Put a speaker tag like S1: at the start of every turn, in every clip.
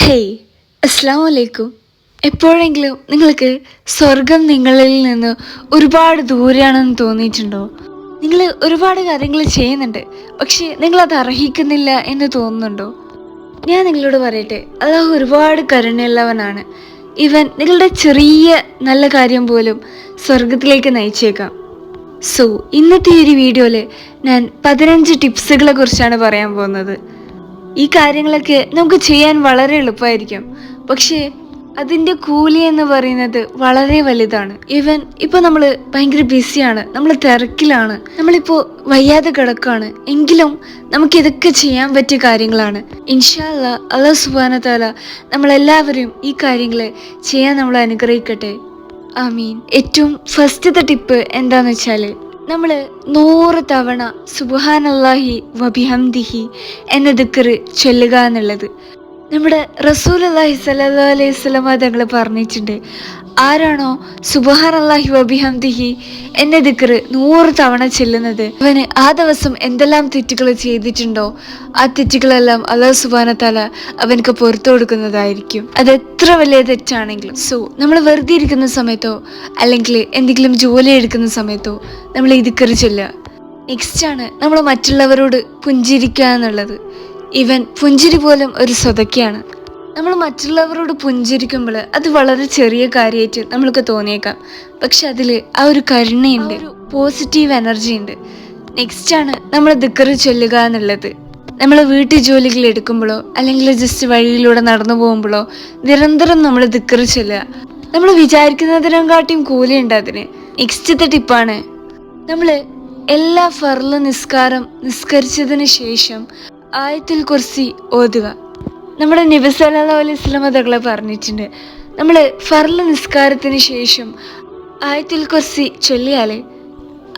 S1: Hey, അസ്സലാമു അലൈക്കും. എപ്പോഴെങ്കിലും നിങ്ങൾക്ക് സ്വർഗം നിങ്ങളിൽ നിന്ന് ഒരുപാട് ദൂരെയാണെന്ന് തോന്നിയിട്ടുണ്ടോ? നിങ്ങൾ ഒരുപാട് കാര്യങ്ങൾ ചെയ്യുന്നുണ്ട്, പക്ഷേ നിങ്ങളത് അർഹിക്കുന്നില്ല എന്ന് തോന്നുന്നുണ്ടോ? ഞാൻ നിങ്ങളോട് പറയട്ടെ, അല്ലാഹു ഒരുപാട് കരുണയുള്ളവനാണ്. ഇവൻ നിങ്ങളുടെ ചെറിയ നല്ല കാര്യം പോലും സ്വർഗത്തിലേക്ക് നയിച്ചേക്കാം. സോ ഇന്നത്തെ ഈ ഒരു വീഡിയോയിൽ ഞാൻ 15 ടിപ്സുകളെ കുറിച്ചാണ് പറയാൻ പോകുന്നത്. ഈ കാര്യങ്ങളൊക്കെ നമുക്ക് ചെയ്യാൻ വളരെ എളുപ്പമായിരിക്കും, പക്ഷേ അതിൻ്റെ കൂലി എന്ന് പറയുന്നത് വളരെ വലുതാണ്. ഇപ്പോൾ നമ്മൾ ഭയങ്കര ബിസിയാണ്, നമ്മൾ തിരക്കിലാണ്, നമ്മളിപ്പോൾ വയ്യാതെ കിടക്കാണ്, എങ്കിലും നമുക്കിതൊക്കെ ചെയ്യാൻ പറ്റിയ കാര്യങ്ങളാണ്. ഇൻഷാ അല്ലാഹ്, അല്ലാഹു സുബ്ഹാനഹു വ തആല നമ്മളെല്ലാവരും ഈ കാര്യങ്ങൾ ചെയ്യാൻ നമ്മളെ അനുഗ്രഹിക്കട്ടെ, ആമീൻ. ഏറ്റവും ഫസ്റ്റത്തെ ടിപ്പ് എന്താന്ന് വെച്ചാൽ, നമ്മൾ 100 തവണ സുബ്ഹാനല്ലാഹി വബിഹംദിഹി എന്ന ദിക്ർ ചൊല്ലുക എന്നുള്ളത്. നമ്മുടെ റസൂലുള്ളാഹി സ്വല്ലല്ലാഹു അലൈഹി വസല്ലം തങ്ങൾ പറഞ്ഞിട്ടുണ്ട്, ആരാണോ സുബ്ഹാനല്ലാഹി വബിഹംദിഹി എന്ന ദിക്ർ 100 തവണ ചെല്ലുന്നത്, അവന് ആ ദിവസം എന്തെല്ലാം തെറ്റുകൾ ചെയ്തിട്ടുണ്ടോ ആ തെറ്റുകളെല്ലാം അല്ലാഹു സുബ്ഹാനഹു വ തആല അവനക്ക് പുറത്തു കൊടുക്കുന്നതായിരിക്കും, അത് എത്ര വലിയ തെറ്റാണെങ്കിലും. സോ നമ്മൾ വെറുതെ ഇരിക്കുന്ന സമയത്തോ അല്ലെങ്കിൽ എന്തെങ്കിലും ജോലി എടുക്കുന്ന സമയത്തോ നമ്മൾ ഈ ദിക്ർ ചൊല്ലുക. നെക്സ്റ്റ് ആണ് നമ്മൾ മറ്റുള്ളവരോട് പുഞ്ചിരിക്കുക എന്നുള്ളത്. പുഞ്ചിരി പോലും ഒരു സ്വതക്കയാണ്. നമ്മൾ മറ്റുള്ളവരോട് പുഞ്ചിരിക്കുമ്പോൾ അത് വളരെ ചെറിയ കാര്യമായിട്ട് നമ്മൾക്ക് തോന്നിയേക്കാം, പക്ഷെ അതിൽ ആ ഒരു കരുണയുണ്ട്, ഒരു പോസിറ്റീവ് എനർജി ഉണ്ട്. നെക്സ്റ്റ് ആണ് നമ്മൾ ദിക്ർ ചൊല്ലുക എന്നുള്ളത്. നമ്മൾ വീട്ടു ജോലികൾ എടുക്കുമ്പോഴോ അല്ലെങ്കിൽ ജസ്റ്റ് വഴിയിലൂടെ നടന്നു പോകുമ്പോഴോ നിരന്തരം നമ്മൾ ദിക്ർ ചൊല്ലുക. നമ്മൾ വിചാരിക്കുന്നതിനെക്കാട്ടിയും കൂലിയുണ്ട് അതിന്. നെക്സ്റ്റത്തെ ടിപ്പാണ്, നമ്മൾ എല്ലാ ഫർള് നിസ്കരിച്ചതിന് ശേഷം ആയത്തുൽ കുർസി ഓതുക. നമ്മുടെ നബി സല്ലല്ലാഹു അലൈഹി വസല്ലം തങ്ങൾ പറഞ്ഞിട്ടുണ്ട്, നമ്മൾ ഫർള് നിസ്കാരത്തിന് ശേഷം ആയത്തുൽ കുർസി ചൊല്ലിയാൽ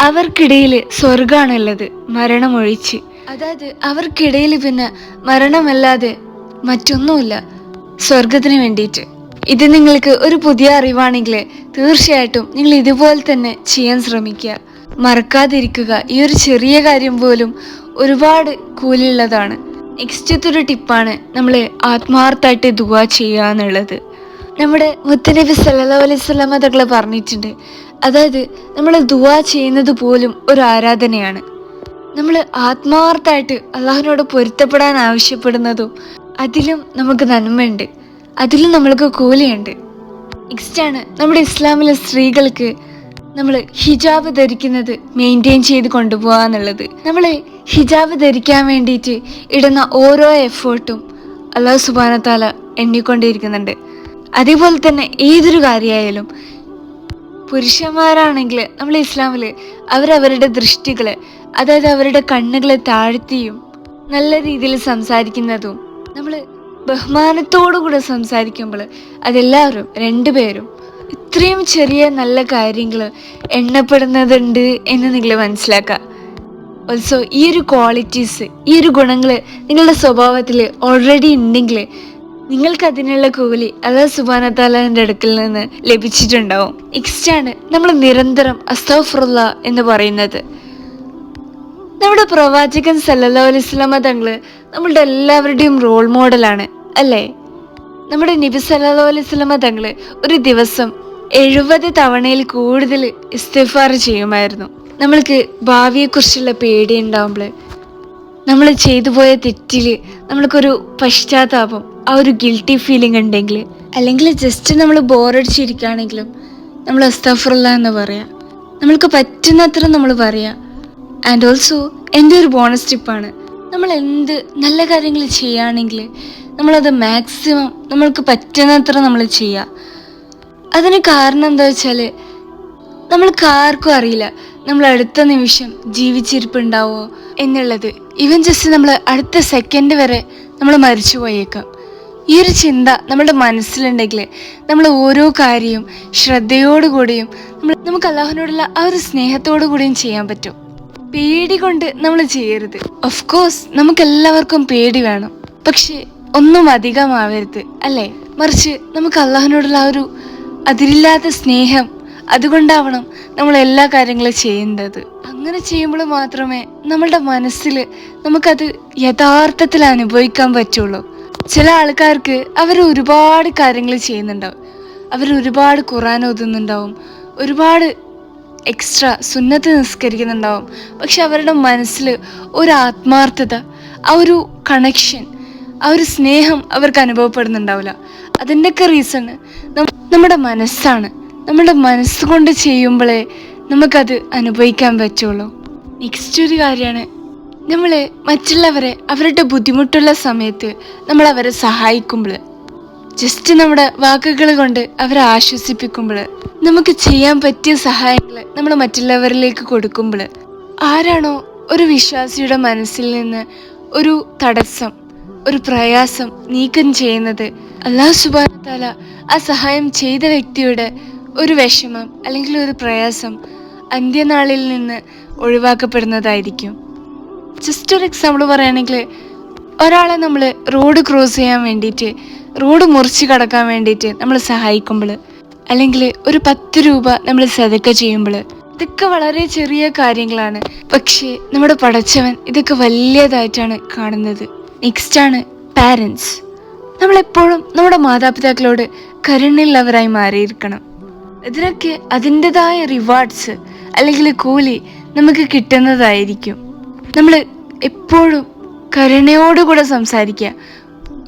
S1: അവർക്കിടയിൽ സ്വർഗാണുള്ളത്, മരണമൊഴിച്ച്. അതായത് അവർക്കിടയിൽ പിന്നെ മരണമല്ലാതെ മറ്റൊന്നുമില്ല സ്വർഗത്തിന് വേണ്ടിയിട്ട്. ഇത് നിങ്ങൾക്ക് ഒരു പുതിയ അറിവാണെങ്കിൽ തീർച്ചയായിട്ടും നിങ്ങൾ ഇതുപോലെ തന്നെ ചെയ്യാൻ ശ്രമിക്കുക, മറക്കാതിരിക്കുക. ഈ ഒരു ചെറിയ കാര്യം പോലും ഒരുപാട് കൂലിയുള്ളതാണ്. നെക്സ്റ്റത്തെ ഒരു ടിപ്പാണ് നമ്മൾ ആത്മാർത്ഥമായിട്ട് ദുആ ചെയ്യുക എന്നുള്ളത്. നമ്മുടെ മുത്തുനബി സല്ലല്ലാഹു അലൈഹി വസല്ലം തങ്ങൾ പറഞ്ഞിട്ടുണ്ട്, അതായത് നമ്മൾ ദുആ ചെയ്യുന്നത് പോലും ഒരു ആരാധനയാണ്. നമ്മൾ ആത്മാർത്ഥമായിട്ട് അള്ളാഹുവിനോട് പൊരുത്തപ്പെടാൻ ആവശ്യപ്പെടുന്നതും അതിലും നമുക്ക് നന്മയുണ്ട്, അതിലും നമ്മൾക്ക് കൂലിയുണ്ട്. നെക്സ്റ്റ് ആണ് നമ്മുടെ ഇസ്ലാമിലെ സ്ത്രീകൾക്ക് നമ്മൾ ഹിജാബ് ധരിക്കുന്നത് മെയിൻറ്റെയിൻ ചെയ്ത് കൊണ്ടുപോകുക എന്നുള്ളത്. നമ്മൾ ഹിജാബ് ധരിക്കാൻ വേണ്ടിയിട്ട് ഇടുന്ന ഓരോ എഫേർട്ടും അല്ലാഹു സുബ്ഹാനഹു വ തആല എണ്ണിക്കൊണ്ടിരിക്കുന്നുണ്ട്. അതേപോലെ തന്നെ ഏതൊരു കാര്യമായാലും പുരുഷന്മാരാണെങ്കിൽ നമ്മൾ ഇസ്ലാമിൽ അവരവരുടെ ദൃഷ്ടികൾ, അതായത് അവരുടെ കണ്ണുകളെ താഴ്ത്തിയും നല്ല രീതിയിൽ സംസാരിക്കുന്നതും, നമ്മൾ ബഹുമാനത്തോടു കൂടെ സംസാരിക്കുമ്പോൾ അതെല്ലാവരും രണ്ടുപേരും ഇത്രയും ചെറിയ നല്ല കാര്യങ്ങൾ എണ്ണപ്പെടുന്നതുണ്ട് എന്ന് നിങ്ങൾ മനസ്സിലാക്കുക. ഓൾസോ ഈ ഒരു ക്വാളിറ്റീസ്, ഈ ഒരു ഗുണങ്ങൾ നിങ്ങളുടെ സ്വഭാവത്തിൽ ഓൾറെഡി ഉണ്ടെങ്കിൽ നിങ്ങൾക്കതിനുള്ള കൂലി അല്ലാഹു സുബ്ഹാനഹു വ തആലയുടെ അടുക്കൽ നിന്ന് ലഭിച്ചിട്ടുണ്ടാവും. നെക്സ്റ്റ് ആണ് നമ്മൾ നിരന്തരം അസ്തഗ്ഫിറുല്ലാഹ് എന്ന് പറയുന്നത്. നമ്മുടെ പ്രവാചകൻ സല്ലല്ലാഹു അലൈഹി വസല്ലം തങ്ങൾ നമ്മളുടെ എല്ലാവരുടെയും റോൾ മോഡലാണ്, അല്ലേ? നമ്മുടെ നബി സല്ലല്ലാഹു അലൈഹി വസല്ലം തങ്ങൾ ഒരു ദിവസം 70 തവണയിൽ കൂടുതൽ ഇസ്തിഗ്ഫാർ ചെയ്യുമായിരുന്നു. നമ്മൾക്ക് ഭാവിയെക്കുറിച്ചുള്ള പേടി ഉണ്ടാവുമ്പോൾ, നമ്മൾ ചെയ്തു പോയ തെറ്റിൽ നമ്മൾക്കൊരു പശ്ചാത്താപം, ആ ഒരു ഗിൽറ്റി ഫീലിംഗ് ഉണ്ടെങ്കിൽ, അല്ലെങ്കിൽ ജസ്റ്റ് നമ്മൾ ബോറടിച്ചിരിക്കുകയാണെങ്കിലും നമ്മൾ അസ്തഗ്ഫിറുല്ലാഹ് എന്ന് പറയാം. നമ്മൾക്ക് പറ്റുന്നത്ര നമ്മൾ പറയാം. ആൻഡ് ഓൾസോ എൻ്റെ ഒരു ബോണസ് ടിപ്പാണ്, നമ്മൾ എന്ത് നല്ല കാര്യങ്ങൾ ചെയ്യുകയാണെങ്കിൽ നമ്മളത് മാക്സിമം നമ്മൾക്ക് പറ്റുന്നത്ര നമ്മൾ ചെയ്യുക. അതിന് കാരണം എന്താ വെച്ചാൽ, നമ്മൾക്ക് ആർക്കും അറിയില്ല നമ്മൾ അടുത്ത നിമിഷം ജീവിച്ചിരിപ്പുണ്ടാവോ എന്നുള്ളത്. ഈവൻ ജസ്റ്റ് നമ്മൾ അടുത്ത സെക്കൻഡ് വരെ നമ്മൾ മരിച്ചു പോയേക്കാം. ഈ ഒരു ചിന്ത നമ്മുടെ മനസ്സിലുണ്ടെങ്കിൽ നമ്മൾ ഓരോ കാര്യവും ശ്രദ്ധയോടുകൂടിയും നമുക്ക് അല്ലാഹുവിനോടുള്ള ആ ഒരു സ്നേഹത്തോടു കൂടിയും ചെയ്യാൻ പറ്റും. പേടി കൊണ്ട് നമ്മൾ ചെയ്യരുത്. ഓഫ് കോഴ്സ് നമുക്കെല്ലാവർക്കും പേടി വേണം, പക്ഷെ ഒന്നും അധികമാവരുത്, അല്ലേ? മറിച്ച് നമുക്ക് അല്ലാഹുവിനോടുള്ള ആ ഒരു അതിരില്ലാത്ത സ്നേഹം, അതുകൊണ്ടാവണം നമ്മൾ എല്ലാ കാര്യങ്ങളും ചെയ്യേണ്ടത്. അങ്ങനെ ചെയ്യുമ്പോൾ മാത്രമേ നമ്മളുടെ മനസ്സിൽ നമുക്കത് യഥാർത്ഥത്തിൽ അനുഭവിക്കാൻ പറ്റുള്ളൂ. ചില ആൾക്കാർക്ക് അവർ ഒരുപാട് കാര്യങ്ങൾ ചെയ്യുന്നുണ്ടാവും, അവർ ഒരുപാട് ഖുർആൻ ഓതുന്നുണ്ടാവും, ഒരുപാട് എക്സ്ട്രാ സുന്നത്ത് നിസ്കരിക്കുന്നുണ്ടാവും. പക്ഷെ അവരുടെ മനസ്സിൽ ഒരു ആത്മാർത്ഥത, ആ ഒരു കണക്ഷൻ, ആ ഒരു സ്നേഹം അവർക്ക് അനുഭവപ്പെടുന്നുണ്ടാവില്ല. അതിൻ്റെയൊക്കെ റീസൺ നമ്മുടെ മനസ്സാണ്. നമ്മുടെ മനസ്സുകൊണ്ട് ചെയ്യുമ്പോഴേ നമുക്കത് അനുഭവിക്കാൻ പറ്റുള്ളൂ. നെക്സ്റ്റ് ഒരു കാര്യമാണ്, നമ്മൾ മറ്റുള്ളവരെ അവരുടെ ബുദ്ധിമുട്ടുള്ള സമയത്ത് നമ്മൾ അവരെ സഹായിക്കുമ്പോൾ, ജസ്റ്റ് നമ്മുടെ വാക്കുകൾ കൊണ്ട് അവരെ ആശ്വസിപ്പിക്കുമ്പോൾ, നമുക്ക് ചെയ്യാൻ പറ്റിയ സഹായങ്ങൾ നമ്മൾ മറ്റുള്ളവരിലേക്ക് കൊടുക്കുമ്പോൾ, ആരാണോ ഒരു വിശ്വാസിയുടെ മനസ്സിൽ നിന്ന് ഒരു തടസ്സം, ഒരു പ്രയാസം നീക്കം ചെയ്യുന്നത്, അല്ലാഹു സുബ്ഹാനഹു വ തആല ആ സഹായം ചെയ്ത വ്യക്തിയുടെ ഒരു വിഷമം അല്ലെങ്കിൽ ഒരു പ്രയാസം അന്ത്യനാളിൽ നിന്ന് ഒഴിവാക്കപ്പെടുന്നതായിരിക്കും. ജസ്റ്റ് ഒരു എക്സാമ്പിൾ പറയുകയാണെങ്കിൽ, ഒരാളെ നമ്മൾ റോഡ് ക്രോസ് ചെയ്യാൻ വേണ്ടിയിട്ട്, റോഡ് മുറിച്ച് കടക്കാൻ വേണ്ടിയിട്ട് നമ്മൾ സഹായിക്കുമ്പോൾ, അല്ലെങ്കിൽ ഒരു 10 രൂപ നമ്മൾ സദക്ക ചെയ്യുമ്പോൾ, ഇതൊക്കെ വളരെ ചെറിയ കാര്യങ്ങളാണ്. പക്ഷേ നമ്മുടെ പടച്ചവൻ ഇതൊക്കെ വലിയതായിട്ടാണ് കാണുന്നത്. നെക്സ്റ്റ് ആണ് പാരൻസ്. നമ്മളെപ്പോഴും നമ്മുടെ മാതാപിതാക്കളോട് കരുണയുള്ളവരായി മാറിയിരിക്കണം. ഇതിനൊക്കെ അതിൻ്റെതായ റിവാർഡ്സ് അല്ലെങ്കിൽ കൂലി നമുക്ക് കിട്ടുന്നതായിരിക്കും. നമ്മൾ എപ്പോഴും കരുണയോടുകൂടെ സംസാരിക്കുക,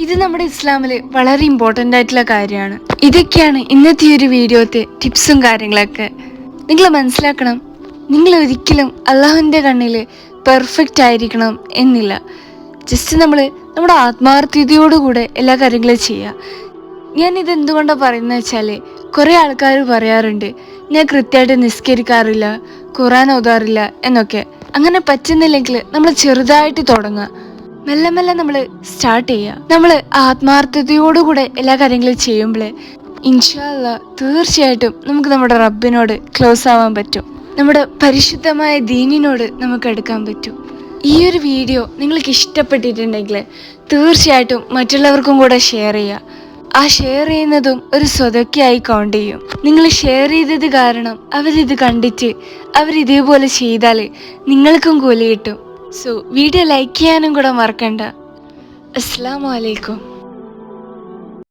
S1: ഇത് നമ്മുടെ ഇസ്ലാമിൽ വളരെ ഇമ്പോർട്ടൻ്റ് ആയിട്ടുള്ള കാര്യമാണ്. ഇതൊക്കെയാണ് ഇന്നത്തെ ഒരു വീഡിയോത്തെ ടിപ്സും കാര്യങ്ങളൊക്കെ. നിങ്ങൾ മനസ്സിലാക്കണം, നിങ്ങൾ ഒരിക്കലും അള്ളാഹുവിൻ്റെ കണ്ണിൽ പെർഫെക്റ്റ് ആയിരിക്കണം എന്നില്ല. ജസ്റ്റ് നമ്മുടെ ആത്മാർത്ഥതയോടുകൂടെ എല്ലാ കാര്യങ്ങളും ചെയ്യുക. ഞാനിത് എന്തുകൊണ്ടാണ് പറയുന്നത് വെച്ചാൽ, കുറേ ആൾക്കാർ പറയാറുണ്ട് ഞാൻ കൃത്യമായിട്ട് നിസ്കരിക്കാറില്ല, ഖുർആൻ ഓതാറില്ല എന്നൊക്കെ. അങ്ങനെ പറ്റുന്നില്ലെങ്കിൽ നമ്മൾ ചെറുതായിട്ട് തുടങ്ങുക, മെല്ലെ മെല്ലെ നമ്മൾ സ്റ്റാർട്ട് ചെയ്യുക. നമ്മൾ ആത്മാർത്ഥതയോടുകൂടെ എല്ലാ കാര്യങ്ങളും ചെയ്യുമ്പോൾ ഇൻഷാ അല്ലാഹ് തീർച്ചയായിട്ടും നമുക്ക് നമ്മുടെ റബ്ബിനോട് ക്ലോസ് ആവാൻ പറ്റും, നമ്മുടെ പരിശുദ്ധമായ ദീനിനോട് നമുക്ക് എടുക്കാൻ പറ്റും. ഈ ഒരു വീഡിയോ നിങ്ങൾക്ക് ഇഷ്ടപ്പെട്ടിട്ടുണ്ടെങ്കിൽ തീർച്ചയായിട്ടും മറ്റുള്ളവർക്കും കൂടെ ഷെയർ ചെയ്യുക. ആ ഷെയർ ചെയ്യുന്നതും ഒരു സ്വതക്കയായി കൗണ്ട് ചെയ്യും. നിങ്ങൾ ഷെയർ ചെയ്തത് കാരണം അവരിത് കണ്ടിട്ട് അവരിതേപോലെ ചെയ്താൽ നിങ്ങൾക്കും കൂലി കിട്ടും. സോ വീഡിയോ ലൈക്ക് ചെയ്യാനും കൂടെ മറക്കണ്ട. അസ്സലാമു അലൈക്കും.